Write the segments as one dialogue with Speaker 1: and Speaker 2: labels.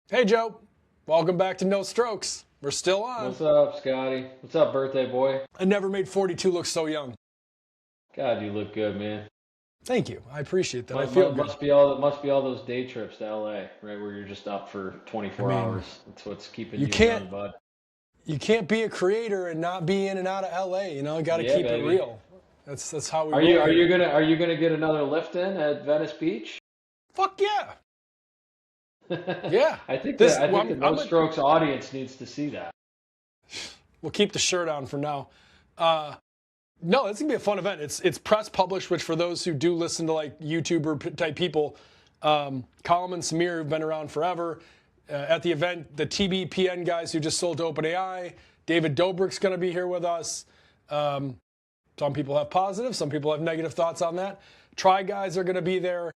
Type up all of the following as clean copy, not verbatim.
Speaker 1: Hey, Joe. Welcome back to No Strokes. We're still on.
Speaker 2: What's up, Scotty? What's up, birthday boy?
Speaker 1: I never made 42 look so young.
Speaker 2: God, you look good, man.
Speaker 1: Thank you. I appreciate that. I
Speaker 2: Must,
Speaker 1: feel
Speaker 2: must,
Speaker 1: good.
Speaker 2: must be all those day trips to LA, right, where you're just up for
Speaker 1: I
Speaker 2: 24
Speaker 1: mean,
Speaker 2: hours. That's what's keeping
Speaker 1: you
Speaker 2: you
Speaker 1: can't
Speaker 2: young, bud.
Speaker 1: you can't be a creator and not be in and out of LA. You know, got to
Speaker 2: Yeah,
Speaker 1: keep it
Speaker 2: baby.
Speaker 1: real. That's how we
Speaker 2: Are you
Speaker 1: roll
Speaker 2: are
Speaker 1: here.
Speaker 2: you gonna are you gonna get another lift in at Venice Beach?
Speaker 1: Fuck yeah. Yeah. This
Speaker 2: I
Speaker 1: well,
Speaker 2: think the No Strokes audience needs to see that.
Speaker 1: we'll keep the shirt on for now. No, it's gonna be a fun event. It's press published, which for those who do listen to like YouTuber type people, Colin and Samir have been around forever. At the event, the TBPN guys who just sold to OpenAI, David Dobrik's going to be here with us. Some people have positive, some people have negative thoughts on that. Try guys are going to be there.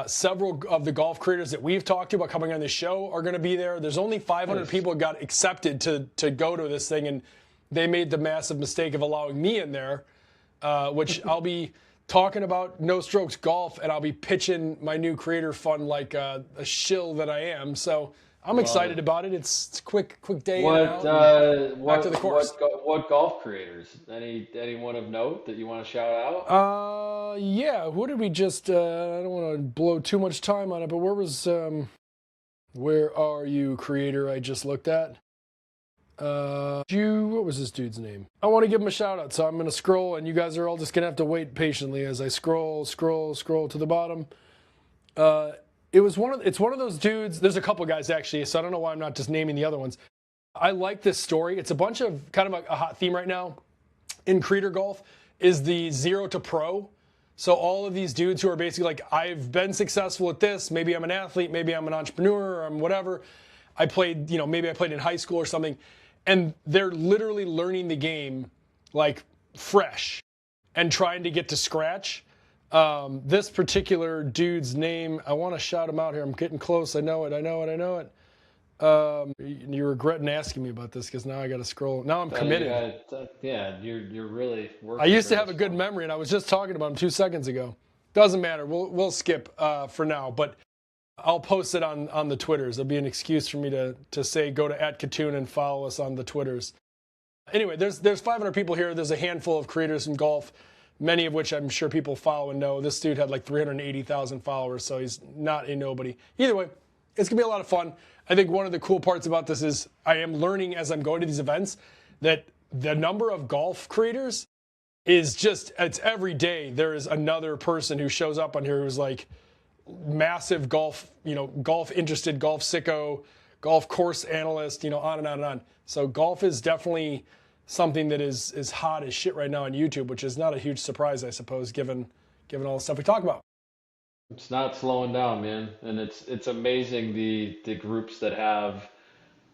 Speaker 1: Several of the golf creators that we've talked to about coming on this show are going to be there. There's only 500
Speaker 2: Nice.
Speaker 1: people who got accepted to go to this thing, and they made the massive mistake of allowing me in there, which I'll be talking about No Strokes Golf, and I'll be pitching my new creator fund like a shill that I am. So I'm
Speaker 2: Love
Speaker 1: excited
Speaker 2: it.
Speaker 1: about it. It's a quick day in and
Speaker 2: What
Speaker 1: out, and back to the course.
Speaker 2: what golf creators? Anyone of note that you want to shout out?
Speaker 1: Yeah. Who did we just? I don't want to blow too much time on it, but where are you, creator? I just looked at. What was this dude's name? I want to give him a shout out, so I'm going to scroll, and you guys are all just going to have to wait patiently as I scroll to the bottom. It's one of those dudes. There's a couple guys actually, so I don't know why I'm not just naming the other ones. I like this story. It's a bunch of kind of a hot theme right now in creator golf is the zero to pro. So all of these dudes who are basically like, I've been successful at this. Maybe I'm an athlete. Maybe I'm an entrepreneur. Or I'm whatever. Maybe I played in high school or something. And they're literally learning the game like fresh and trying to get to scratch. This particular dude's name, I want to shout him out here. I'm getting close. I know it. You're regretting asking me about this because now I got to scroll. Now I'm committed.
Speaker 2: Yeah, you're really
Speaker 1: I
Speaker 2: working
Speaker 1: used to
Speaker 2: very
Speaker 1: have a good
Speaker 2: smart.
Speaker 1: memory, and I was just talking about him 2 seconds ago. Doesn't matter. We'll skip for now, but I'll post it on the Twitters. There'll be an excuse for me to say go to @Katoon and follow us on the Twitters. Anyway, there's 500 people here. There's a handful of creators in golf, many of which I'm sure people follow and know. This dude had like 380,000 followers, so he's not a nobody. Either way, it's going to be a lot of fun. I think one of the cool parts about this is I am learning as I'm going to these events that the number of golf creators is it's every day there is another person who shows up on here who's like massive golf, golf interested, golf sicko, golf course analyst, on and on and on. So golf is definitely something that is hot as shit right now on YouTube, which is not a huge surprise, I suppose, given all the stuff we talk about.
Speaker 2: It's not slowing down, man, and it's amazing the groups that have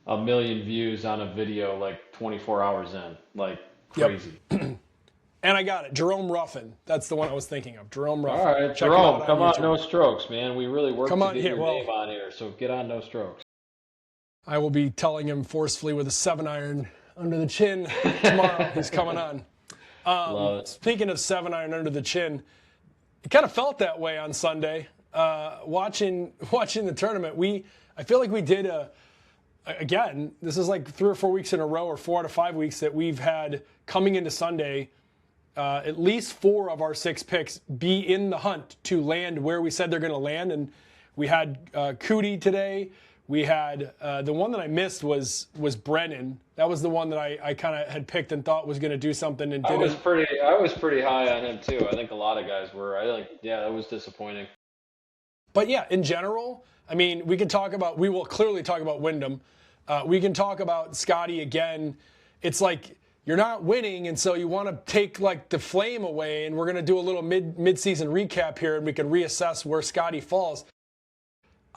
Speaker 2: a million views on a video like 24 hours in, like
Speaker 1: Yep.
Speaker 2: crazy.
Speaker 1: And I got it. Jerome Ruffin. That's the one I was thinking of. Jerome
Speaker 2: All
Speaker 1: Ruffin.
Speaker 2: right,
Speaker 1: Check him out
Speaker 2: Jerome, come on,
Speaker 1: YouTube.
Speaker 2: No Strokes, man. We really work
Speaker 1: Come
Speaker 2: to
Speaker 1: on
Speaker 2: get
Speaker 1: here.
Speaker 2: your
Speaker 1: Well,
Speaker 2: name on here, so get on No Strokes.
Speaker 1: I will be telling him forcefully with a 7-iron under the chin tomorrow. He's coming on.
Speaker 2: Love it.
Speaker 1: Speaking of 7-iron under the chin, it kind of felt that way on Sunday. Watching the tournament, I feel like we did again, this is like 3 or 4 weeks in a row, or 4 out of 5 weeks that we've had coming into Sunday. At least 4 of our 6 picks be in the hunt to land where we said they're going to land. And we had Cootie today. We had the one that I missed was Brennan. That was the one that I kind of had picked and thought was going to do something and didn't.
Speaker 2: I was pretty high on him too. I think a lot of guys were. That was disappointing.
Speaker 1: But yeah, in general, I mean, we will clearly talk about Wyndham. We can talk about Scotty again. It's like you're not winning, and so you want to take like the flame away, and we're going to do a little mid-season recap here, and we can reassess where Scotty falls.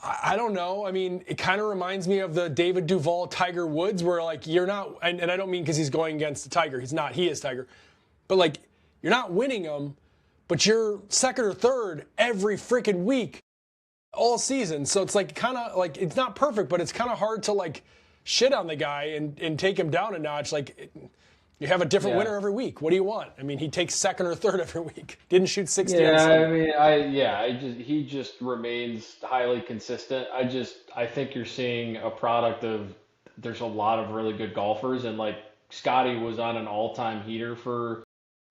Speaker 1: I don't know. I mean, it kind of reminds me of the David Duval Tiger Woods, where like you're not, and I don't mean because he's going against the Tiger. He's not. He is Tiger. But like you're not winning them, but you're second or third every freaking week, all season. So it's like kind of like it's not perfect, but it's kind of hard to like shit on the guy and take him down a notch. Like You have a different winner every week. What do you want? I mean, he takes second or third every week. Didn't shoot 60 on Sunday.
Speaker 2: I mean, he just remains highly consistent. I think you're seeing a product of there's a lot of really good golfers, and like Scotty was on an all-time heater for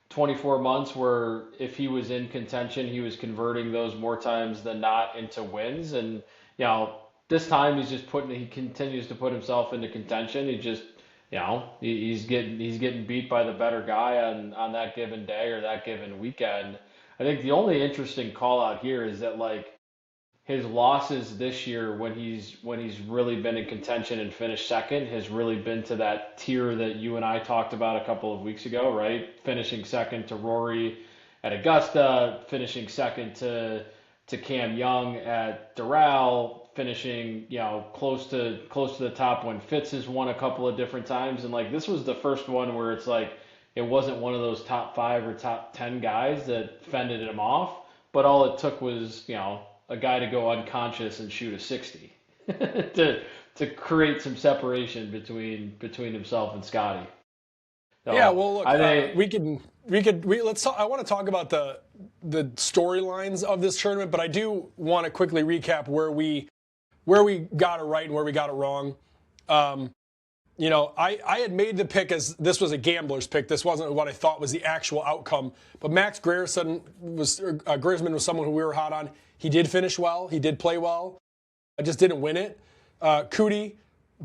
Speaker 2: 24 months where if he was in contention, he was converting those more times than not into wins. And, this time he continues to put himself into contention. He's getting beat by the better guy on that given day or that given weekend. I think the only interesting call out here is that like his losses this year when he's really been in contention and finished second has really been to that tier that you and I talked about a couple of weeks ago, right? Finishing second to Rory at Augusta, finishing second to Cam Young at Doral, finishing close to the top when Fitz has won a couple of different times, and like this was the first one where it's like it wasn't one of those top 5 or top 10 guys that fended him off, but all it took was a guy to go unconscious and shoot a 60 to create some separation between himself and Scotty. So,
Speaker 1: yeah, well, look, let's talk. I want to talk about the storylines of this tournament, but I do want to quickly recap where we got it right and where we got it wrong. I had made the pick as this was a gambler's pick. This wasn't what I thought was the actual outcome. But Max Griersman was someone who we were hot on. He did finish well. He did play well. I just didn't win it. Cootie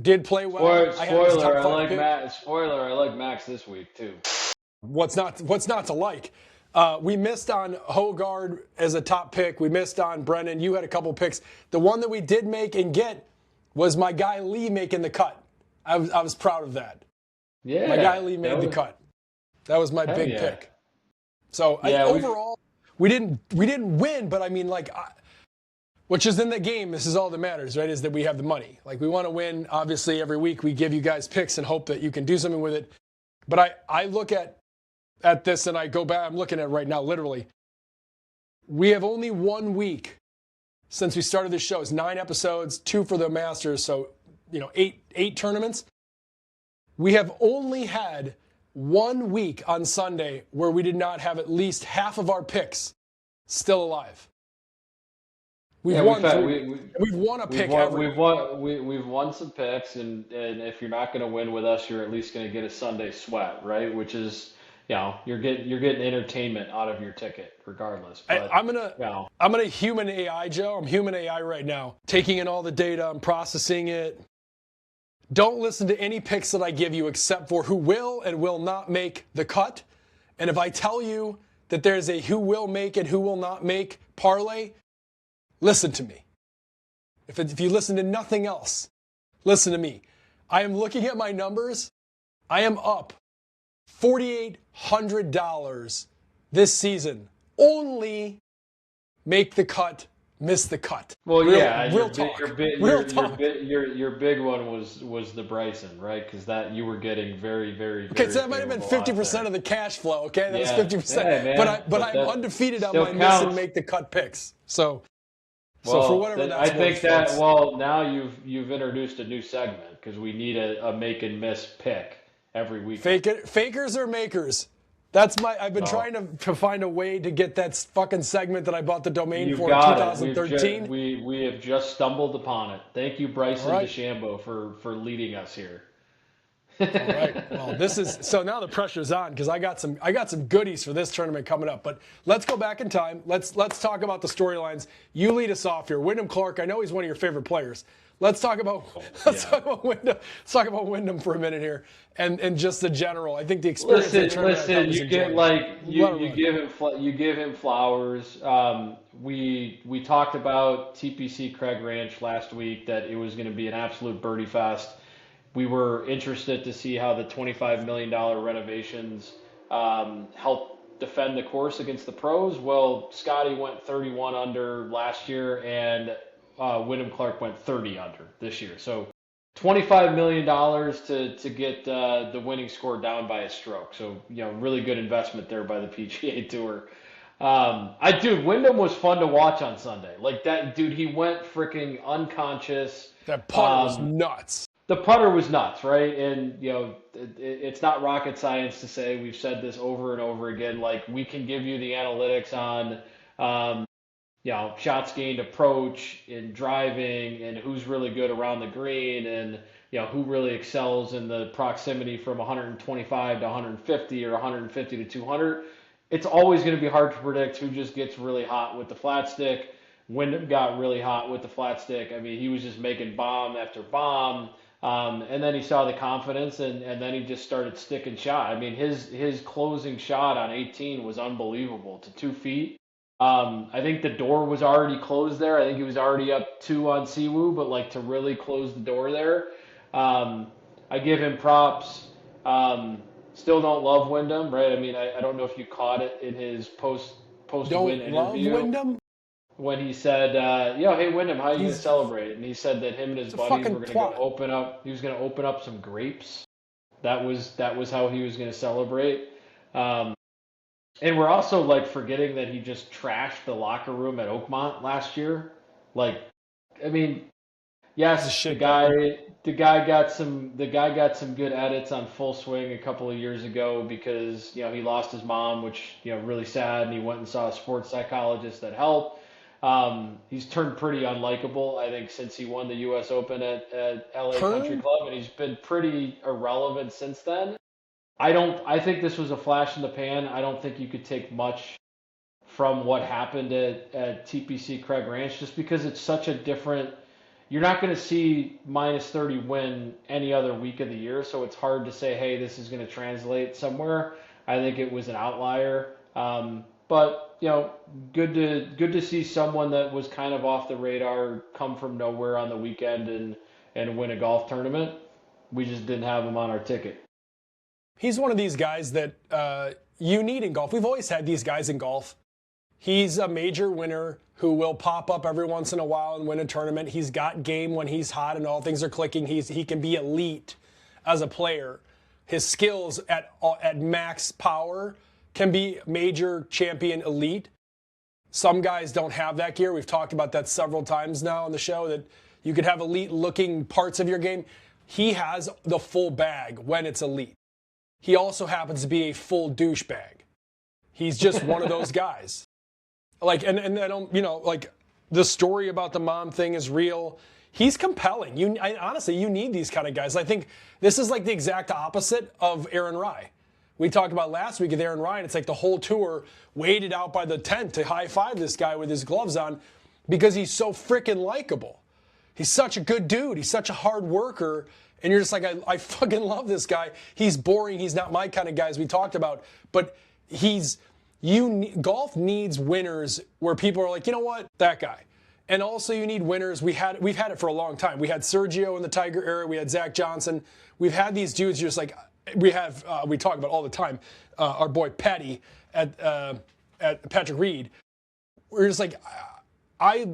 Speaker 1: did play well.
Speaker 2: Spoiler, I like Max this week too.
Speaker 1: What's not to like? We missed on Hogard as a top pick. We missed on Brennan. You had a couple picks. The one that we did make and get was my guy Lee making the cut. I was proud of that.
Speaker 2: Yeah,
Speaker 1: my guy Lee made the cut. That was my big pick. So overall, we didn't win, but I mean, which is in the game. This is all that matters, right? Is that we have the money. Like we want to win. Obviously, every week we give you guys picks and hope that you can do something with it. But I look at this and I go back. I'm looking at it right now, literally. We have only 1 week since we started this show. It's 9 episodes, 2 for the Masters. So 8 tournaments. We have only had 1 week on Sunday where we did not have at least half of our picks still alive. We've won a pick every week.
Speaker 2: We've won some picks, and if you're not going to win with us, you're at least going to get a Sunday sweat, right? Which is, you're getting entertainment out of your ticket, regardless. But,
Speaker 1: I'm gonna human AI, Joe. I'm human AI right now, taking in all the data, I'm processing it. Don't listen to any picks that I give you except for who will and will not make the cut. And if I tell you that there's a who will make and who will not make parlay, listen to me. If you listen to nothing else, listen to me. I am looking at my numbers. I am up $4,800 this season. Only make the cut, miss the cut.
Speaker 2: Well,
Speaker 1: real talk.
Speaker 2: Your big one was the Bryson, right? Because that you were getting very, very,
Speaker 1: okay. So that might have been 50% of the cash flow. Okay, that was 50%. Yeah, but I'm undefeated on my miss and make the cut picks. So for whatever that's worth. I think that
Speaker 2: now you've introduced a new segment because we need a make and miss pick every week.
Speaker 1: Fakers or makers? I've been trying to find a way to get that fucking segment that I bought the domain for in 2013.
Speaker 2: We have just stumbled upon it. Thank you, Bryson DeChambeau, for leading us here.
Speaker 1: All right. Well, so now the pressure's on because I got some goodies for this tournament coming up. But let's go back in time. Let's talk about the storylines. You lead us off here. Wyndham Clark, I know he's one of your favorite players. Let's talk about Wyndham. Let's talk about Wyndham for a minute here, and just the general. I think the experience.
Speaker 2: Listen. You give him flowers. We talked about TPC Craig Ranch last week that it was going to be an absolute birdie fest. We were interested to see how the $25 million renovations help defend the course against the pros. Well, Scotty went 31 under last year, and Wyndham Clark went 30 under this year. So $25 million to get the winning score down by a stroke. So, really good investment there by the PGA Tour. Wyndham was fun to watch on Sunday. Like that dude, he went freaking unconscious.
Speaker 1: That putt was nuts.
Speaker 2: the putter was nuts, right? And it's not rocket science to say we've said this over and over again. Like we can give you the analytics on, um, shots gained approach in driving and who's really good around the green and who really excels in the proximity from 125 to 150 or 150 to 200. It's always going to be hard to predict who just gets really hot with the flat stick. Wyndham got really hot with the flat stick. I mean, he was just making bomb after bomb. And then he saw the confidence, and then he just started sticking shot. I mean, his closing shot on 18 was unbelievable to 2 feet. I think the door was already closed there. I think he was already up two on Siwoo, but like to really close the door there, I give him props. Still don't love Wyndham, right? I mean, I don't know if you caught it in his post win interview.
Speaker 1: Don't love Wyndham?
Speaker 2: When he said, hey Wyndham, how are you going to celebrate? And he said that him and his buddies were going to go open up. He was going to open up some grapes. That was how he was going to celebrate. And we're also like forgetting that he just trashed the locker room at Oakmont last year. Like, I mean, yes, the guy got some good edits on Full Swing a couple of years ago because he lost his mom, which really sad, and he went and saw a sports psychologist that helped. He's turned pretty unlikable, I think, since he won the U.S. Open at LA Country Club, and he's been pretty irrelevant since then. I think this was a flash in the pan. I don't think you could take much from what happened at TPC Craig Ranch just because it's such a different. You're not going to see -30 win any other week of the year, so it's hard to say, hey, this is going to translate somewhere. I think it was an outlier. But good to see someone that was kind of off the radar come from nowhere on the weekend and win a golf tournament. We just didn't have him on our ticket.
Speaker 1: He's one of these guys that you need in golf. We've always had these guys in golf. He's a major winner who will pop up every once in a while and win a tournament. He's got game when he's hot and all things are clicking. He can be elite as a player. His skills at max power can be major champion elite. Some guys don't have that gear. We've talked about that several times now on the show, that you could have elite looking parts of your game. He has the full bag when it's elite. He also happens to be a full douchebag. He's just one of those guys. Like, and I don't, like the story about the mom thing is real. He's compelling. Honestly, you need these kind of guys. I think this is like the exact opposite of Aaron Rai. We talked about last week with Aaron Rai, and it's like the whole tour waited out by the tent to high-five this guy with his gloves on because he's so freaking likable. He's such a good dude. He's such a hard worker. And you're just like, I fucking love this guy. He's boring. He's not my kind of guy, as we talked about. But golf needs winners where people are like, you know what, that guy. And also you need winners. We've had it for a long time. We had Sergio in the Tiger era. We had Zach Johnson. We've had these dudes just like, we talk about all the time, our boy Patty at Patrick Reed. We're just like, I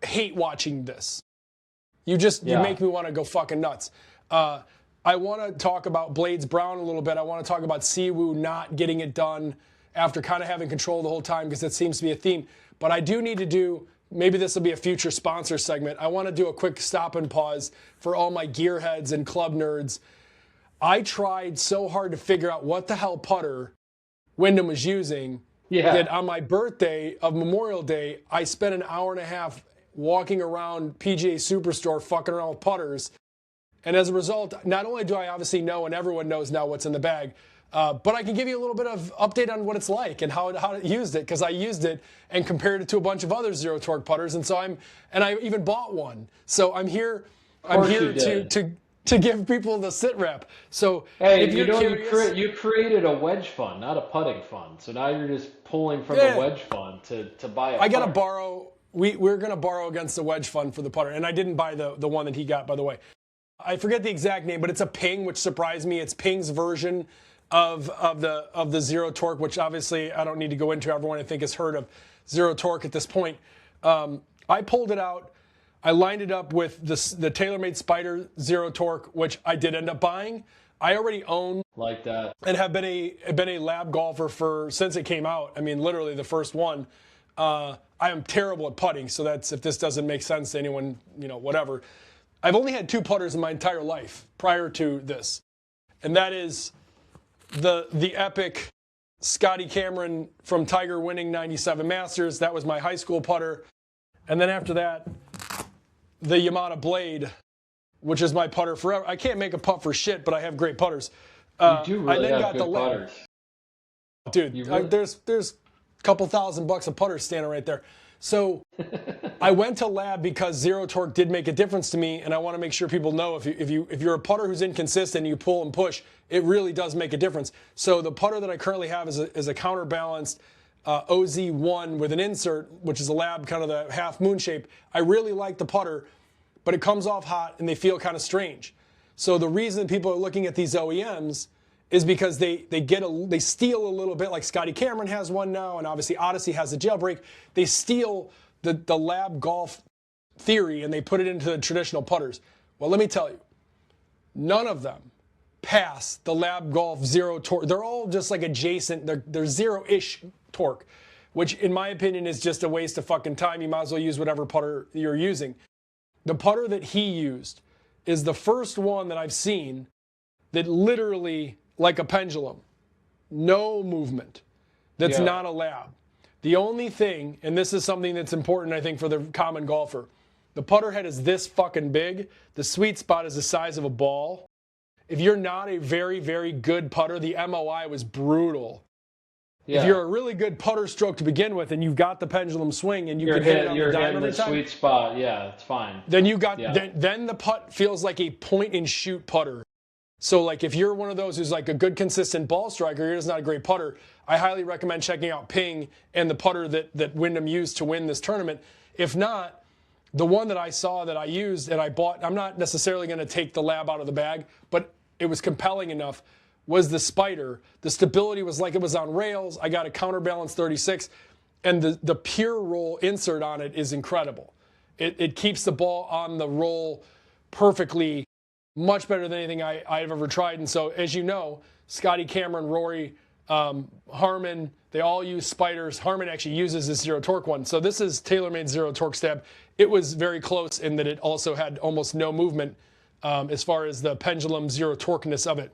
Speaker 1: hate watching this. You make me want to go fucking nuts. I want to talk about Blades Brown a little bit. I want to talk about Siwoo not getting it done after kind of having control the whole time because that seems to be a theme. But I do need to do, maybe this will be a future sponsor segment. I want to do a quick stop and pause for all my gearheads and club nerds. I tried so hard to figure out what the hell putter Wyndham was using that on my birthday of Memorial Day, I spent an hour and a half walking around PGA Superstore fucking around with putters. And as a result, not only do I obviously know, and everyone knows now what's in the bag, but I can give you a little bit of update on what it's like and how to use it, because I used it and compared it to a bunch of other zero torque putters, and I even bought one. So I'm here to give people the sit rep. So
Speaker 2: hey, you created a wedge fund, not a putting fund. So now you're just pulling from the wedge fund to buy a putter.
Speaker 1: I got to borrow. We're going to borrow against the wedge fund for the putter. And I didn't buy the one that he got, by the way. I forget the exact name, but it's a Ping, which surprised me. It's Ping's version of the zero torque, which obviously I don't need to go into. Everyone I think has heard of zero torque at this point. I pulled it out. I lined it up with the TaylorMade Spider zero torque, which I did end up buying. I already own
Speaker 2: like that
Speaker 1: and have been a lab golfer since it came out. I mean, literally the first one. I am terrible at putting, so that's, if this doesn't make sense to anyone, whatever. I've only had 2 putters in my entire life prior to this, and that is the epic Scotty Cameron from Tiger winning 97 Masters. That was my high school putter. And then after that, the Yamada Blade, which is my putter forever. I can't make a putt for shit, but I have great putters.
Speaker 2: You do really have good putters.
Speaker 1: Dude, really? There's a couple $1,000 of putters standing right there. So I went to lab because zero torque did make a difference to me, and I want to make sure people know if you're a putter who's inconsistent and you pull and push, it really does make a difference. So the putter that I currently have is a counterbalanced OZ1 with an insert, which is a lab kind of the half moon shape. I really like the putter, but it comes off hot and they feel kind of strange. So the reason people are looking at these OEMs is because they steal a little bit, like Scotty Cameron has one now, and obviously Odyssey has a jailbreak. They steal the lab golf theory and they put it into the traditional putters. Well, let me tell you, none of them pass the lab golf zero torque. They're all just like adjacent. They're zero-ish torque, which in my opinion is just a waste of fucking time. You might as well use whatever putter you're using. The putter that he used is the first one that I've seen that literally, like a pendulum, no movement, that's not a lab. The only thing, and this is something that's important, I think, for the common golfer, the putter head is this fucking big. The sweet spot is the size of a ball. If you're not a very, very good putter, the MOI was brutal. Yeah. If you're a really good putter stroke to begin with, and you've got the pendulum swing, and you can hit it on the dime every time,
Speaker 2: sweet spot. Yeah, it's fine.
Speaker 1: Then you got then the putt feels like a point and shoot putter. So like if you're one of those who's like a good consistent ball striker, you're just not a great putter, I highly recommend checking out Ping and the putter that Wyndham used to win this tournament. If not, the one that I saw that I used and I bought, I'm not necessarily going to take the lab out of the bag, but it was compelling enough, was the Spider. The stability was like it was on rails. I got a counterbalance 36, and the pure roll insert on it is incredible. It keeps the ball on the roll perfectly, much better than anything I've ever tried. And so, as you know, Scotty Cameron, Rory, Harmon, they all use Spiders. Harmon actually uses this zero torque one. So this is TaylorMade zero torque stab. It was very close in that it also had almost no movement as far as the pendulum zero torqueness of it.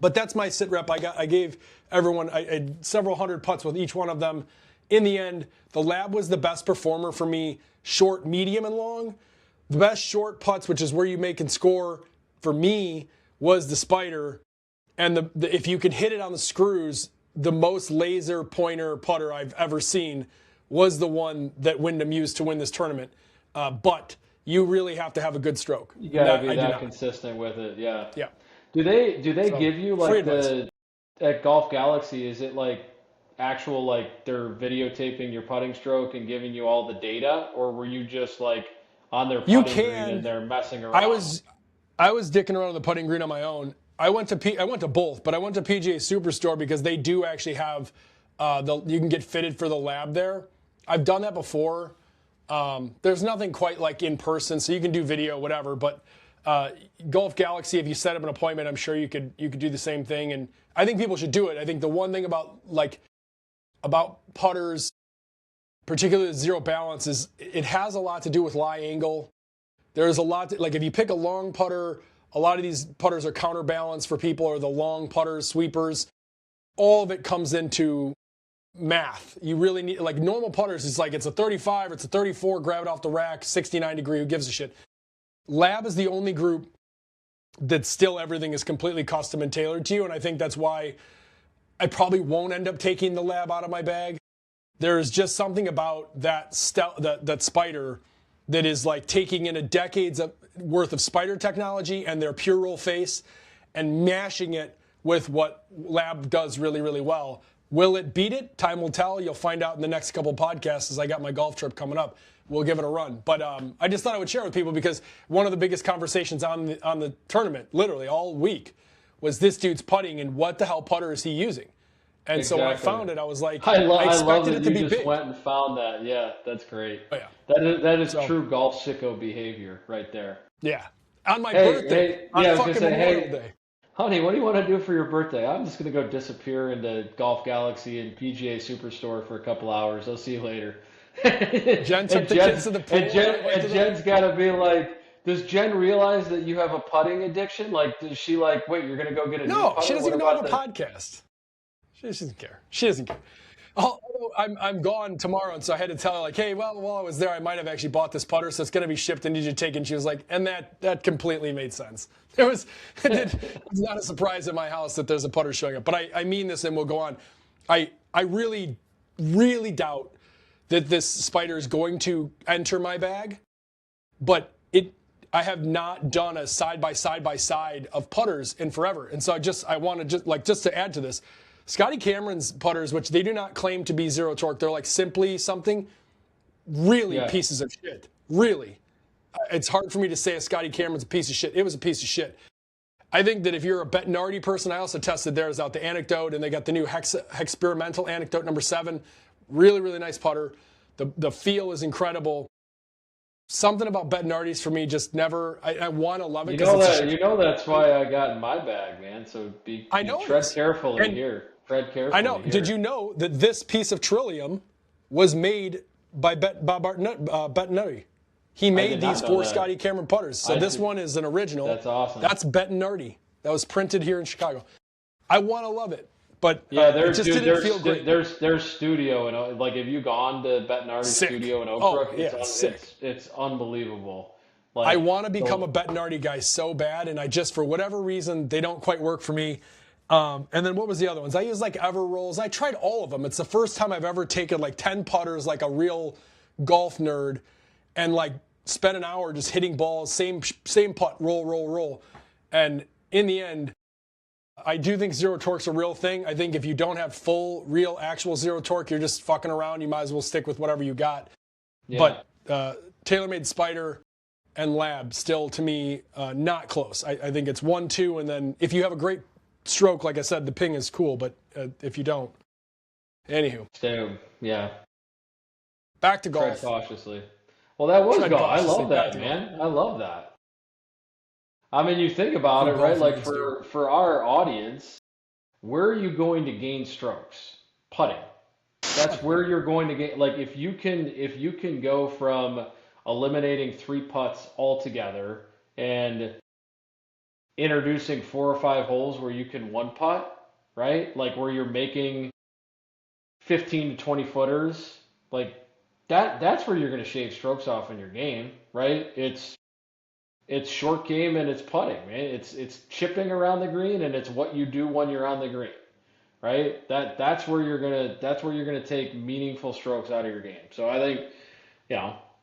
Speaker 1: But that's my sit rep. I gave everyone I had several hundred putts with each one of them. In the end, the lab was the best performer for me, short, medium, and long. The best short putts, which is where you make and score, for me, was the Spider. And if you could hit it on the screws, the most laser pointer putter I've ever seen was the one that Wyndham used to win this tournament. But you really have to have a good stroke.
Speaker 2: You gotta be that consistent with it, yeah.
Speaker 1: Yeah.
Speaker 2: Do they give you like at Golf Galaxy? Is it like actual like they're videotaping your putting stroke and giving you all the data, or were you just like on their putting green and they're messing around?
Speaker 1: I was dicking around on the putting green on my own. I went to both, but I went to PGA Superstore because they do actually have you can get fitted for the lab there. I've done that before. There's nothing quite like in person, so you can do video, whatever. But Golf Galaxy, if you set up an appointment, I'm sure you could do the same thing. And I think people should do it. I think the one thing about putters, particularly zero balance, is it has a lot to do with lie angle. There's a lot like if you pick a long putter, a lot of these putters are counterbalanced for people, or the long putters, sweepers. All of it comes into math. You really need, like normal putters, it's like it's a 35 or it's a 34, grab it off the rack, 69 degree, who gives a shit. Lab is the only group that still everything is completely custom and tailored to you, and I think that's why I probably won't end up taking the lab out of my bag. There's just something about that Spider that is like taking in a decade's worth of Spider technology and their pure roll face and mashing it with what lab does really, really well. Will it beat it? Time will tell. You'll find out in the next couple podcasts as I got my golf trip coming up. We'll give it a run. But I just thought I would share with people because one of the biggest conversations on the tournament, literally all week, was this dude's putting and what the hell putter is he using? And so when I found it, I was like, I expected it to be big.
Speaker 2: You just went and found that. Yeah, that's great.
Speaker 1: Oh, yeah.
Speaker 2: That is true golf sicko behavior right there.
Speaker 1: Yeah. On my birthday. On fucking Memorial Day.
Speaker 2: Honey, what do you want to do for your birthday? I'm just going to go disappear into Golf Galaxy and PGA Superstore for a couple hours. I'll see you later.
Speaker 1: Jen took the kids to the pool.
Speaker 2: And Jen's got to be like, Does Jen realize that you have a putting addiction? Like, does she like, wait, you're gonna go get a new
Speaker 1: No, she
Speaker 2: putter?
Speaker 1: doesn't
Speaker 2: What
Speaker 1: even know I
Speaker 2: about
Speaker 1: have a
Speaker 2: the?
Speaker 1: podcast. She doesn't care. She doesn't care. Although I'm gone tomorrow, and so I had to tell her, like, hey, well, while I was there, I might have actually bought this putter, so it's going to be shipped and need you to take it. And she was like, and that completely made sense. It's not a surprise at my house that there's a putter showing up. But I mean this, and we'll go on. I really, really doubt that this spider is going to enter my bag, but I have not done a side by side of putters in forever, and so I want to just to add to this. Scotty Cameron's putters, which they do not claim to be zero torque, they're like simply something, really
Speaker 2: Yeah.
Speaker 1: pieces of shit. Really. It's hard for me to say a Scotty Cameron's a piece of shit. It was a piece of shit. I think that if you're a Bettinardi person, I also tested theirs out, the Anecdote, and they got the new Experimental Anecdote number 7. Really, really nice putter. The feel is incredible. Something about Bettinardi's for me just never, I want to love it.
Speaker 2: That's why I got in my bag, man. So
Speaker 1: I know
Speaker 2: tread
Speaker 1: this.
Speaker 2: carefully
Speaker 1: And
Speaker 2: here. Tread carefully
Speaker 1: I know.
Speaker 2: here.
Speaker 1: Did you know that this piece of Trillium was made by Bettinardi? He made these 4 Scotty Cameron putters. So this one is an original.
Speaker 2: That's awesome.
Speaker 1: That's Bettinardi. That was printed here in Chicago. I want to love it, but
Speaker 2: Yeah,
Speaker 1: it just didn't feel great.
Speaker 2: There's studio and like if you gone to Bettinardi's
Speaker 1: Sick.
Speaker 2: studio in Oak
Speaker 1: Oh,
Speaker 2: Brook,
Speaker 1: yeah, sick.
Speaker 2: it's unbelievable. Like,
Speaker 1: I want to become a Bettinardi guy so bad, and I just, for whatever reason, they don't quite work for me. And then what was the other ones? I use like Ever Rolls. I tried all of them. It's the first time I've ever taken like 10 putters like a real golf nerd and like spent an hour just hitting balls, same putt, roll. And in the end, I do think zero torque's a real thing. I think if you don't have full, real, actual zero torque, you're just fucking around. You might as well stick with whatever you got. Yeah. But TaylorMade Spider and Lab still, to me, not close. I think it's 1-2, and then if you have a great stroke, like I said, the ping is cool, but if you don't. Anywho.
Speaker 2: Yeah.
Speaker 1: Back to golf.
Speaker 2: Tread cautiously. Well, that was golf. I love that, man. I love that. I mean, you think about it, right? Like for our audience, where are you going to gain strokes? Putting. That's where you're going to gain. Like if you can go from eliminating 3 putts altogether and introducing 4 or 5 holes where you can 1 putt, right? Like where you're making 15 to 20 footers, like that's where you're going to shave strokes off in your game, right? It's short game and it's putting, man. It's chipping around the green and it's what you do when you're on the green, right? That's where you're gonna take meaningful strokes out of your game. So I think,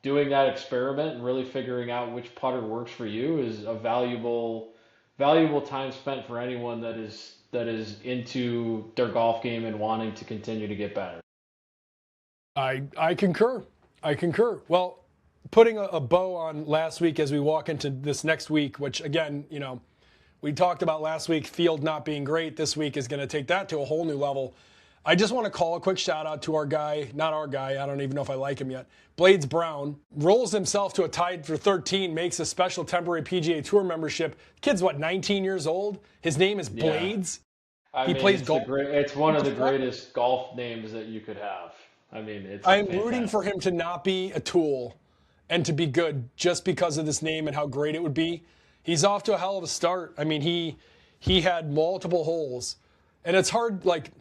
Speaker 2: doing that experiment and really figuring out which putter works for you is a valuable time spent for anyone that is into their golf game and wanting to continue to get better.
Speaker 1: I concur. Well, putting a bow on last week as we walk into this next week, which again, we talked about last week, field not being great. This week is going to take that to a whole new level. I just want to call a quick shout out to our guy, not our guy, I don't even know if I like him yet. Blades Brown rolls himself to a tied for 13, makes a special temporary PGA Tour membership. Kid's 19 years old? His name is Blades.
Speaker 2: Yeah. He plays golf. It's one of the greatest golf names that you could have. I mean, I'm
Speaker 1: rooting for him to not be a tool and to be good just because of this name and how great it would be. He's off to a hell of a start. I mean, he had multiple holes. And it's hard, like,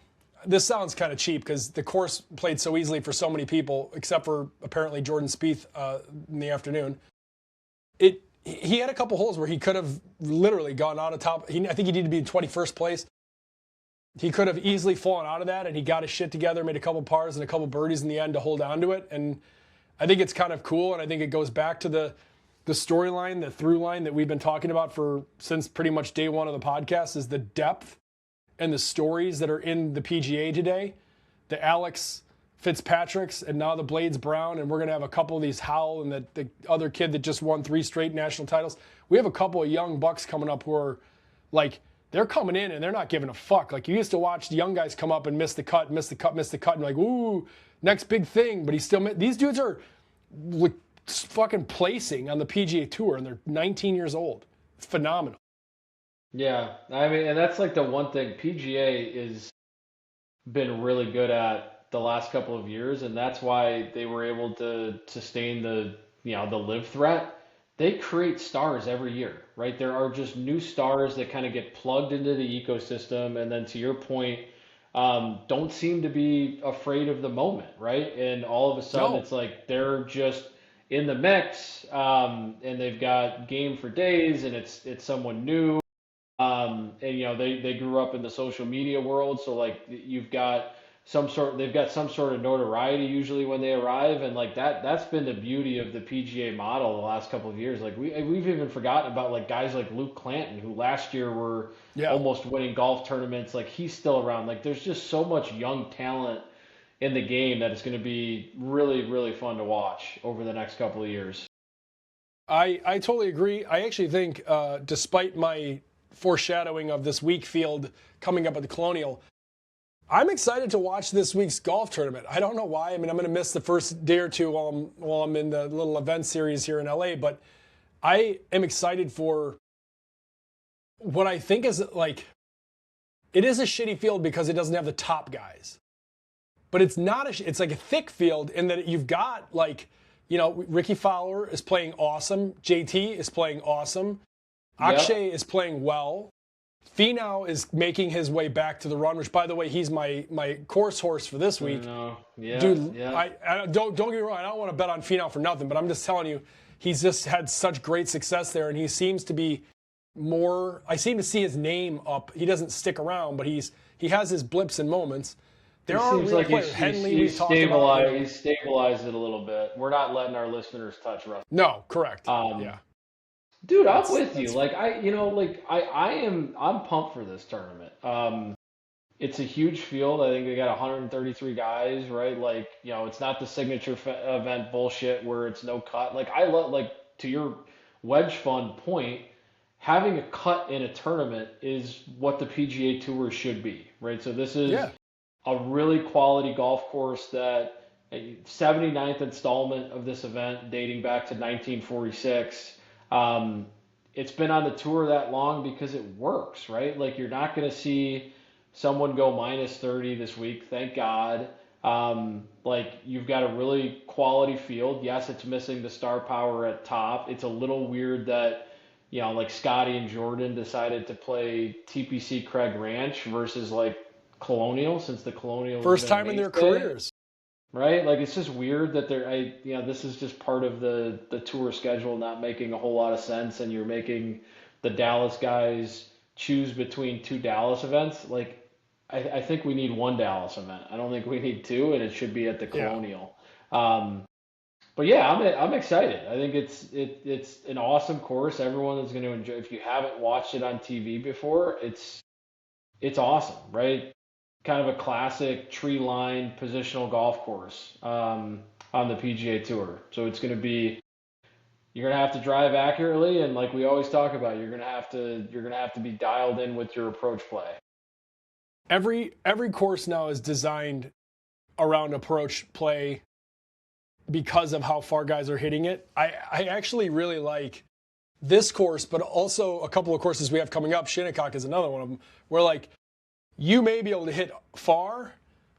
Speaker 1: this sounds kind of cheap because the course played so easily for so many people, except for apparently Jordan Spieth in the afternoon. He had a couple holes where he could have literally gone out of top. I think he needed to be in 21st place. He could have easily fallen out of that, and he got his shit together, made a couple pars and a couple birdies in the end to hold on to it. And I think it's kind of cool, and I think it goes back to the storyline, the through line that we've been talking about since pretty much day one of the podcast is the depth and the stories that are in the PGA today. The Alex Fitzpatricks and now the Blades Brown, and we're going to have a couple of these Howell and the other kid that just won 3 straight national titles. We have a couple of young bucks coming up who are like, they're coming in and they're not giving a fuck. Like you used to watch the young guys come up and miss the cut, and like, ooh, next big thing. But these dudes are like fucking placing on the PGA Tour, and they're 19 years old. It's phenomenal.
Speaker 2: Yeah, I mean, and that's like the one thing PGA is been really good at the last couple of years, and that's why they were able to sustain the the live threat. they create stars every year, right? There are just new stars that kind of get plugged into the ecosystem, and then to your point, don't seem to be afraid of the moment, right? And all of a sudden,
Speaker 1: No.
Speaker 2: it's like they're just in the mix, and they've got game for days, and it's someone new. And they grew up in the social media world, so like they've got some sort of notoriety usually when they arrive, and like that's been the beauty of the PGA model the last couple of years. Like we've even forgotten about like guys like Luke Clanton, who last year were
Speaker 1: Yeah.
Speaker 2: almost winning golf tournaments. Like he's still around. Like there's just so much young talent in the game that it's going to be really, really fun to watch over the next couple of years.
Speaker 1: I totally agree. I actually think, despite my foreshadowing of this weak field coming up at the Colonial, I'm excited to watch this week's golf tournament. I don't know why. I mean, I'm going to miss the first day or two while I'm in the little event series here in LA, but I am excited for what I think is like, it is a shitty field because it doesn't have the top guys. But it's not it's like a thick field in that you've got like, Ricky Fowler is playing awesome. JT is playing awesome. Akshay is playing well. Finau is making his way back to the run, which, by the way, he's my course horse for this week.
Speaker 2: Yeah,
Speaker 1: dude.
Speaker 2: yeah.
Speaker 1: I don't get me wrong. I don't want to bet on Finau for nothing, but I'm just telling you, he's just had such great success there, and he seems to be more. I seem to see his name up. He doesn't stick around, but he has his blips and moments. There are
Speaker 2: seems
Speaker 1: real
Speaker 2: like
Speaker 1: players. Henley, we've talked about.
Speaker 2: He's stabilized it a little bit. We're not letting our listeners touch Russ.
Speaker 1: No, correct. Yeah.
Speaker 2: Dude, I'm with you. Like I'm pumped for this tournament. It's a huge field. I think they got 133 guys, right? Like, it's not the signature event bullshit where it's no cut. Like I love, like, to your wedge fund point, having a cut in a tournament is what the PGA Tour should be, right? So this is a really quality golf course that 79th installment of this event dating back to 1946. It's been on the tour that long because it works, right? Like you're not going to see someone go minus 30 this week, thank God. Like you've got a really quality field. Yes, it's missing the star power at top. It's a little weird that, like Scotty and Jordan decided to play TPC Craig Ranch versus like Colonial, since the Colonial
Speaker 1: first time in their careers.
Speaker 2: Right? Like it's just weird that this is just part of the tour schedule not making a whole lot of sense, and you're making the Dallas guys choose between two Dallas events. Like I think we need one Dallas event. I don't think we need two, and it should be at the Colonial. But yeah, I'm excited. I think it's an awesome course. Everyone is going to enjoy. If you haven't watched it on TV before, it's awesome, right? Kind of a classic tree-lined positional golf course on the PGA Tour. So it's going to be, you're going to have to drive accurately, and like we always talk about, you're going to have to be dialed in with your approach play.
Speaker 1: Every course now is designed around approach play because of how far guys are hitting it. I actually really like this course, but also a couple of courses we have coming up. Shinnecock is another one of them, where like you may be able to hit far,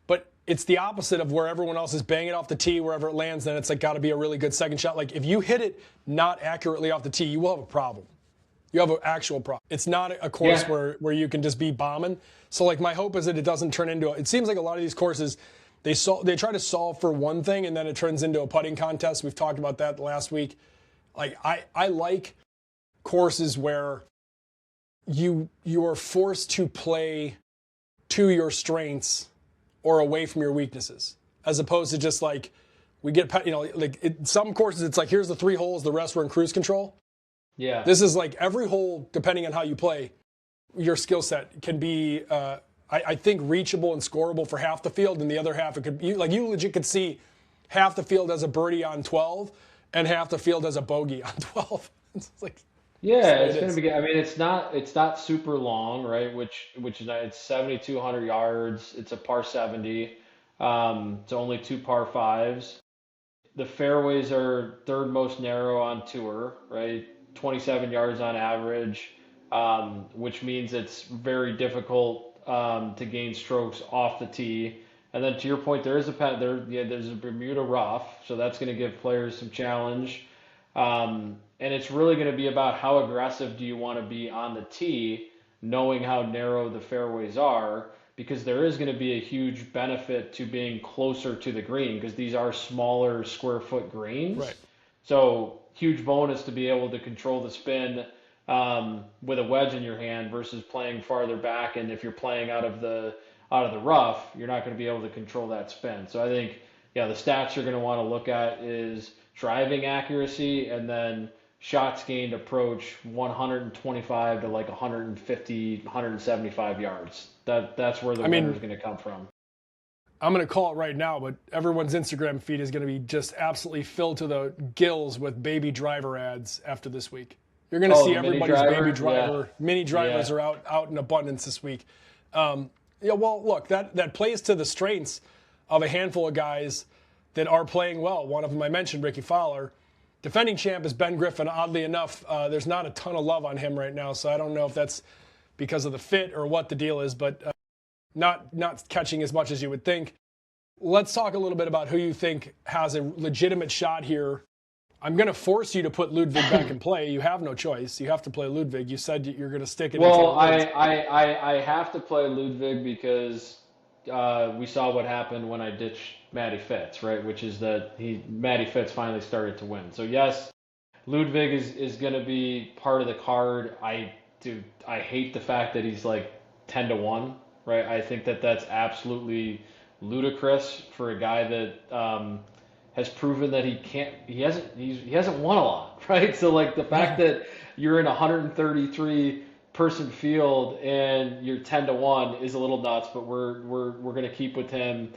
Speaker 1: but it's the opposite of where everyone else is banging off the tee wherever it lands. Then it's like got to be a really good second shot. Like if you hit it not accurately off the tee, you will have a problem. You have an actual problem. It's not a course where you can just be bombing. So like my hope is that it doesn't turn into it seems like a lot of these courses, they try to solve for one thing and then it turns into a putting contest. We've talked about that last week. Like I like courses where you are forced to play to your strengths or away from your weaknesses, as opposed to just like we get, some courses it's like, here's the 3 holes, the rest we're in cruise control.
Speaker 2: Yeah.
Speaker 1: This is like every hole, depending on how you play, your skill set can be, I think, reachable and scoreable for half the field, and the other half it could be like you legit could see half the field as a birdie on 12 and half the field as a bogey on 12. It's like,
Speaker 2: yeah, it's going to be. I mean, it's not super long, right? Which is it's 7,200 yards. It's a par 70. It's only 2 par 5s. The fairways are third most narrow on tour, right? 27 yards on average, which means it's very difficult to gain strokes off the tee. And then to your point, there's a Bermuda rough, so that's going to give players some challenge. And it's really going to be about how aggressive do you want to be on the tee, knowing how narrow the fairways are, because there is going to be a huge benefit to being closer to the green because these are smaller square foot greens.
Speaker 1: Right.
Speaker 2: So huge bonus to be able to control the spin with a wedge in your hand versus playing farther back. And if you're playing out of the rough, you're not going to be able to control that spin. So I think, yeah, the stats you're going to want to look at is driving accuracy and then shots gained approach 125 to like 150, 175 yards. That's where the winner is going to come from.
Speaker 1: I'm going to call it right now, but everyone's Instagram feed is going to be just absolutely filled to the gills with baby driver ads after this week. You're going to see everybody's baby driver. Yeah. Mini drivers are out in abundance this week. Well, look, that plays to the strengths of a handful of guys that are playing well. One of them I mentioned, Ricky Fowler. Defending champ is Ben Griffin. Oddly enough, there's not a ton of love on him right now, so I don't know if that's because of the fit or what the deal is, but not catching as much as you would think. Let's talk a little bit about who you think has a legitimate shot here. I'm going to force you to put Ludwig back in play. You have no choice. You have to play Ludwig. You said you're going to stick it.
Speaker 2: Well, I have to play Ludwig because we saw what happened when I ditched Matty Fitz, right? Which is that Matty Fitz finally started to win. So yes, Ludwig is going to be part of the card. I hate the fact that he's like 10-1, right? I think that's absolutely ludicrous for a guy that has proven that he hasn't won a lot, right? So like the fact that you're in a 133 person field and you're 10-1 is a little nuts, but we're going to keep with him.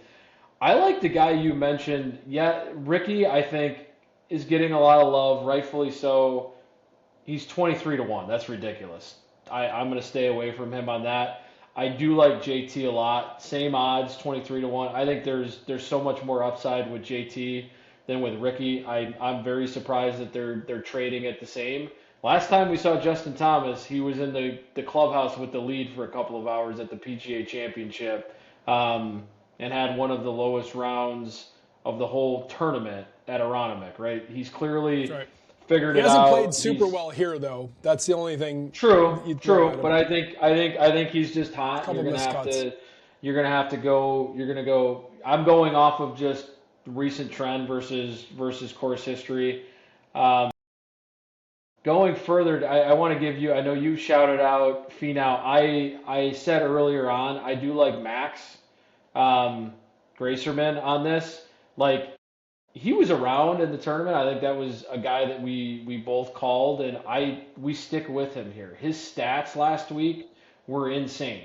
Speaker 2: I like the guy you mentioned. Yeah, Ricky, I think, is getting a lot of love, rightfully so. He's 23-1. That's ridiculous. I'm going to stay away from him on that. I do like JT a lot. Same odds, 23-1. I think there's so much more upside with JT than with Ricky. I'm very surprised that they're trading at the same. Last time we saw Justin Thomas, he was in the clubhouse with the lead for a couple of hours at the PGA Championship, and had one of the lowest rounds of the whole tournament at Aronimink, right? He's clearly figured it out.
Speaker 1: He hasn't played super well here, though. That's the only thing.
Speaker 2: True. But I think he's just hot. You're gonna have to go. I'm going off of just recent trend versus course history. Going further, I want to give you. I know you shouted out Finau. I said earlier on I do like Max Gracerman on this. Like, he was around in the tournament. I think that was a guy that we both called, and we stick with him here. His stats last week were insane.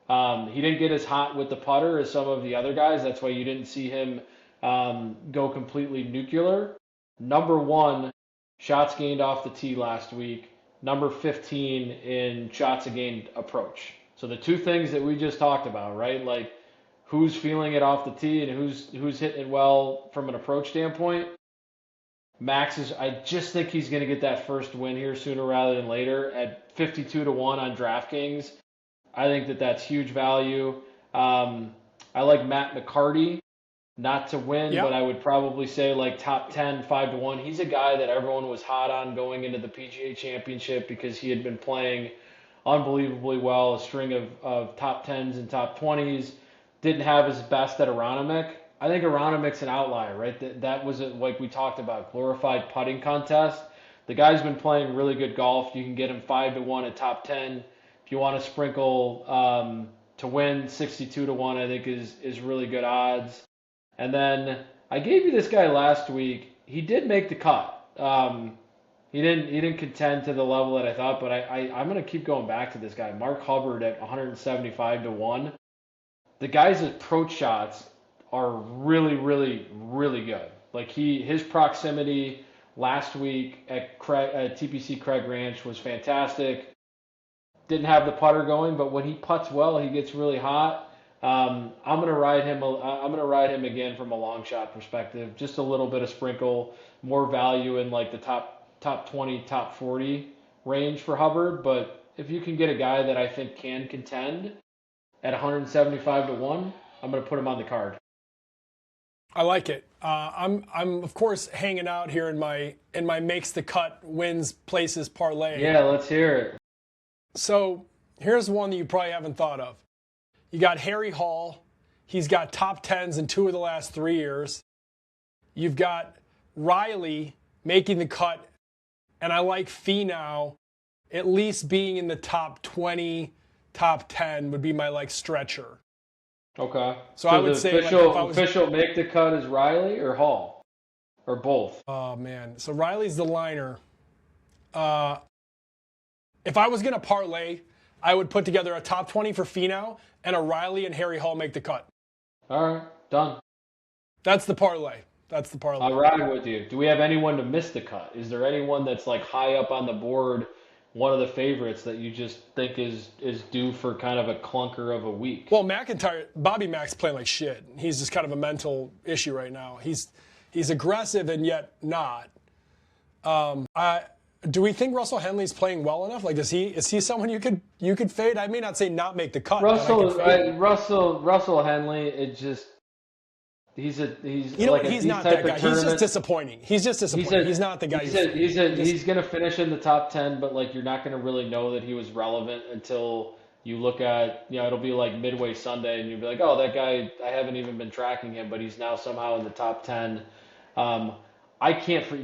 Speaker 2: He didn't get as hot with the putter as some of the other guys. That's why you didn't see him go completely nuclear. Number 1, shots gained off the tee last week. Number 15 in shots gained approach. So the two things that we just talked about, right? Like, who's feeling it off the tee and who's hitting it well from an approach standpoint. I just think he's going to get that first win here sooner rather than later at 52-1 on DraftKings. I think that's huge value. I like Matt McCarty, not to win, but I would probably say like top 10, 5-1. He's a guy that everyone was hot on going into the PGA Championship because he had been playing unbelievably well, a string of top 10s and top 20s. Didn't have his best at Aronimink. I think Aronimik's an outlier, right? That was, like we talked about, glorified putting contest. The guy's been playing really good golf. You can get him 5-1 at top 10. If you want to sprinkle to win, 62-1 I think is really good odds. And then I gave you this guy last week. He did make the cut. He didn't contend to the level that I thought, but I'm going to keep going back to this guy, Mark Hubbard at 175-1. The guy's approach shots are really, really, really good. Like his proximity last week at TPC Craig Ranch was fantastic. Didn't have the putter going, but when he putts well, he gets really hot. I'm gonna ride him. I'm gonna ride him again from a long shot perspective. Just a little bit of sprinkle, more value in like the top 20, top 40 range for Hubbard. But if you can get a guy that I think can contend at 175-1, I'm going to put him on the card.
Speaker 1: I like it. I'm of course hanging out here in my makes the cut wins places parlay.
Speaker 2: Yeah, let's hear it.
Speaker 1: So here's one that you probably haven't thought of. You got Harry Hall. He's got top tens in 2 of the last 3 years. You've got Riley making the cut, and I like Finau at least being in the top 20, top 10 would be my like stretcher.
Speaker 2: Okay.
Speaker 1: So I would
Speaker 2: the
Speaker 1: say
Speaker 2: official,
Speaker 1: like if I was,
Speaker 2: official make the cut is Riley or Hall? Or both?
Speaker 1: oh man, so Riley's the liner. If I was going to parlay, I would put together a top 20 for Finau and a Riley and Harry Hall make the cut.
Speaker 2: All right, done.
Speaker 1: That's the parlay. That's the parlay.
Speaker 2: I'll ride with you. Do we have anyone to miss the cut? Is there anyone that's like high up on the board, one of the favorites that you just think is due for kind of a clunker of a week?
Speaker 1: Well, Bobby Mack's playing like shit. He's just kind of a mental issue right now. He's aggressive and yet not. Do we think Russell Henley's playing well enough? Like, is he someone you could fade? I may not say not make the cut.
Speaker 2: Russell Henley, it just he's like
Speaker 1: he's not that guy. He's just disappointing. He's not the guy.
Speaker 2: He's going to finish in the top 10, but like you're not going to really know that he was relevant until you look at, it'll be like midway Sunday and you'll be like, oh, that guy, I haven't even been tracking him, but he's now somehow in the top 10.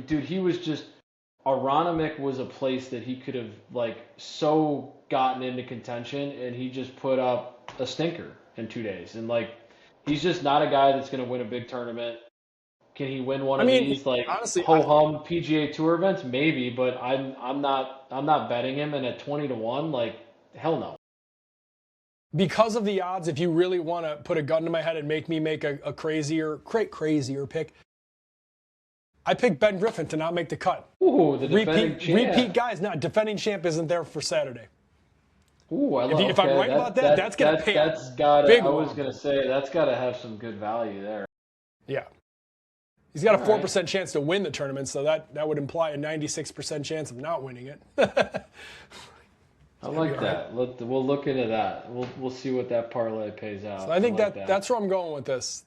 Speaker 2: Dude, he was just. Aronimik was a place that he could have like so gotten into contention, and he just put up a stinker in 2 days. And like, he's just not a guy that's going to win a big tournament. Can he win one of these like
Speaker 1: honestly,
Speaker 2: ho-hum PGA Tour events? Maybe, but I'm not betting him. And at 20-1, like hell no.
Speaker 1: Because of the odds, if you really want to put a gun to my head and make me make a crazier pick. I picked Ben Griffin to not make the cut.
Speaker 2: Ooh, the defending champ.
Speaker 1: Repeat guys, not defending champ isn't there for Saturday.
Speaker 2: Ooh,
Speaker 1: if I'm right about that, that's going to pay
Speaker 2: I was going to say, that's got to have some good value there.
Speaker 1: Yeah. He's got a 4% chance to win the tournament, so that would imply a 96% chance of not winning it.
Speaker 2: I like that. We'll look into that. We'll see what that parlay pays out.
Speaker 1: So I think that's where I'm going with this.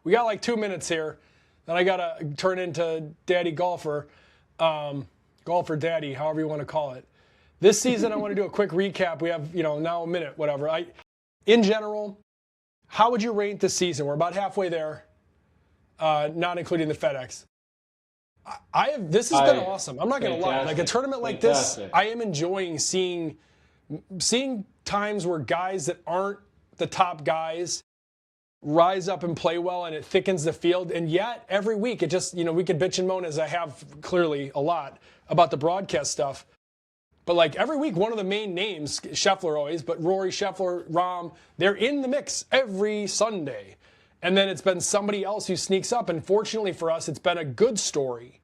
Speaker 1: We got like 2 minutes here. Then I got to turn into Daddy Golfer, Golfer Daddy, however you want to call it. This season, I want to do a quick recap. We have, now a minute, whatever. In general, how would you rate this season? We're about halfway there, not including the FedEx. This has been awesome. I'm not going to lie. Like a tournament like this, I am enjoying seeing times where guys that aren't the top guys rise up and play well, and it thickens the field. And yet, every week, it just, we could bitch and moan, as I have clearly a lot, about the broadcast stuff. But like every week, one of the main names, Scheffler always, but Rory, Scheffler, Rahm, they're in the mix every Sunday. And then it's been somebody else who sneaks up. And fortunately for us, it's been a good story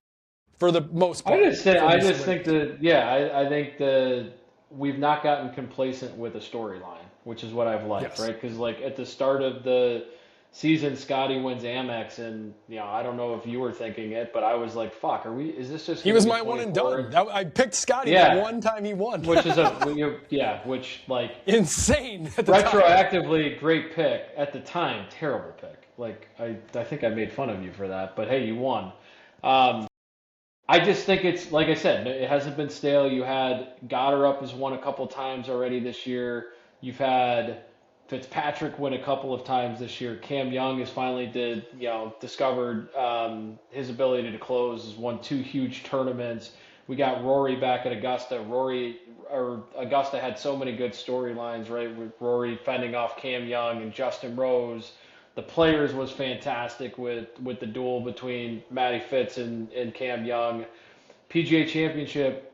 Speaker 1: for the most part.
Speaker 2: I think we've not gotten complacent with a storyline, which is what I've liked, right? Because like at the start of the season, Scotty wins Amex, and I don't know if you were thinking it, but I was like, "Fuck, is this just?"
Speaker 1: He was my one and done. I picked Scotty the one time he won,
Speaker 2: which is which like
Speaker 1: insane. At the
Speaker 2: retroactively time. Great pick at the time, terrible pick. Like I think I made fun of you for that, but hey, you won. I just think it's, like I said, it hasn't been stale. You had Goddard has won a couple times already this year. You've had Fitzpatrick win a couple of times this year. Cam Young has finally discovered his ability to close, has won 2 huge tournaments. We got Rory back at Augusta. Augusta had so many good storylines, right? With Rory fending off Cam Young and Justin Rose. The Players was fantastic with the duel between Matty Fitz and Cam Young. PGA Championship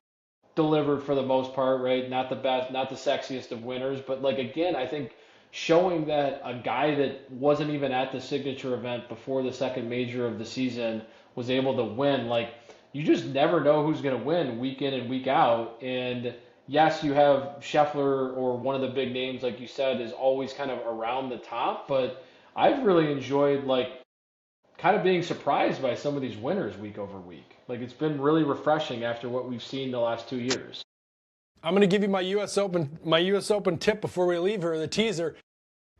Speaker 2: delivered for the most part, right? Not the best, not the sexiest of winners, but like again, I think showing that a guy that wasn't even at the signature event before the second major of the season was able to win. Like, you just never know who's going to win week in and week out. And yes, you have Scheffler or one of the big names, like you said, is always kind of around the top, but I've really enjoyed like kind of being surprised by some of these winners week over week. Like, it's been really refreshing after what we've seen the last 2 years.
Speaker 1: I'm going to give you my U.S. Open tip before we leave here, the teaser.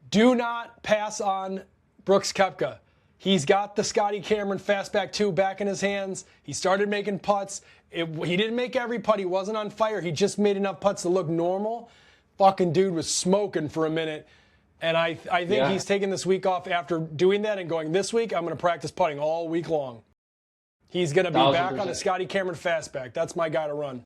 Speaker 1: Do not pass on Brooks Koepka. He's got the Scotty Cameron Fastback 2 back in his hands. He started making putts. He didn't make every putt. He wasn't on fire. He just made enough putts to look normal. Fucking dude was smoking for a minute. And I think he's taking this week off after doing that and going, this week I'm going to practice putting all week long. He's going to be back on the Scotty Cameron Fastback. That's my guy to run.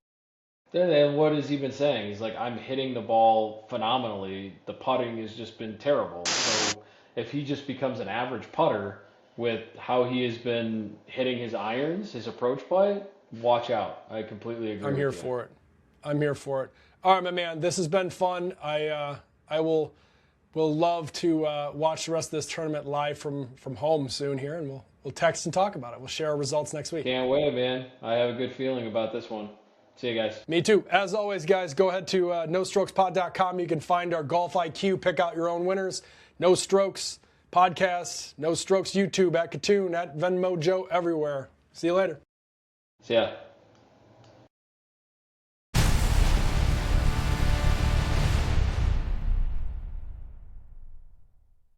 Speaker 2: And what has he been saying? He's like, I'm hitting the ball phenomenally. The putting has just been terrible. So if he just becomes an average putter with how he has been hitting his irons, his approach play, watch out. I completely agree.
Speaker 1: I'm here for it. I'm here for it. All right, my man. This has been fun. I will love to watch the rest of this tournament live from home soon here, and we'll text and talk about it. We'll share our results next week.
Speaker 2: Can't wait, man. I have a good feeling about this one. See you guys.
Speaker 1: Me too. As always, guys, go ahead to nostrokespod.com. You can find our Golf IQ. Pick out your own winners. No Strokes podcast, No Strokes YouTube, at Katoon, at Venmo Joe, everywhere. See you later.
Speaker 2: See ya.